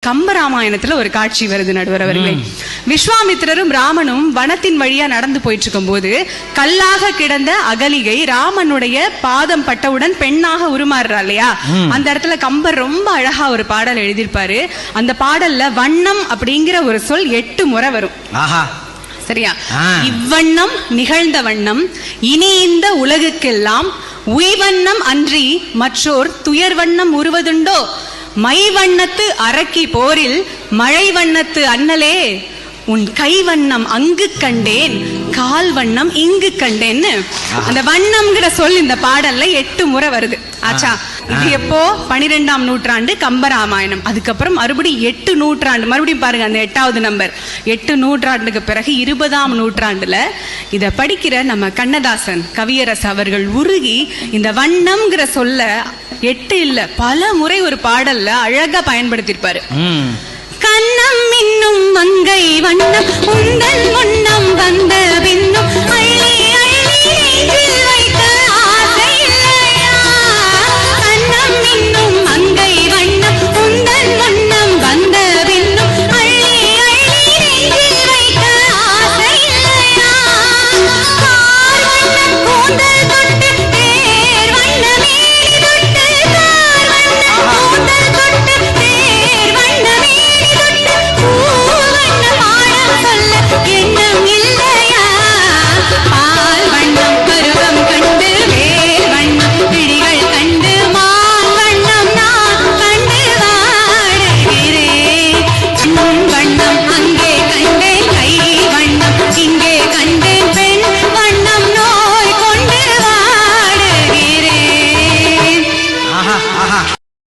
கம்பராமாயணத்துல ஒரு காட்சி வருது நடுவர் அவர்களே. விஸ்வாமித்திரரும் ராமனும் வனத்தின் வழியா நடந்து போயிட்டு இருக்கும் போது கல்லாக கிடந்த அகலிகை ராமனுடைய பாதம் பட்டவுடன் பெண்ணாக உருமாறுறா இல்லையா, அந்த இடத்துல கம்பர் ரொம்ப அழகா ஒரு பாடல் எழுதியிருப்பாரு. அந்த பாடல்ல வண்ணம் அப்படிங்கிற ஒரு சொல் 8 முறை வரும். சரியா? இவ்வண்ணம் நிகழ்ந்த வண்ணம் இனி இந்த உலகுக்கெல்லாம் உய்வண்ணம் அன்றி மற்றோர் துயர் வண்ணம் உருவதுண்டோ, மை வண்ணத்து அரக்கி போரில் மழை வண்ணத்து அண்ணலே உன் கை வண்ணம் அங்கு கண்டேன் கால் வண்ணம் இங்கு கண்டேன்னு அந்த வண்ணம்ங்கிற சொல் இந்த பாடல்ல 8 முறை வருது. ஆச்சா, இது எப்போ 12ஆம் நூற்றாண்டு கம்பராமாயணம். அதுக்கப்புறம் மறுபடியும் 8 நூற்றாண்டு, மறுபடியும் பாருங்க அந்த 8வது நம்பர், 8 நூற்றாண்டுக்கு பிறகு 20ஆம் நூற்றாண்டுல இத படிக்கிற நம்ம கண்ணதாசன் கவியரசு அவர்கள் உருகி இந்த வண்ணம்ங்கிற சொல்ல 8 இல்ல பல முறை ஒரு பாடல்ல அழகா பயன்படுத்தியிருப்பாரு. கண்ணம் இன்னும் மங்கை வண்ணம் உந்தன் முன்னம் வந்த பின்னும் அள்ளி அள்ளி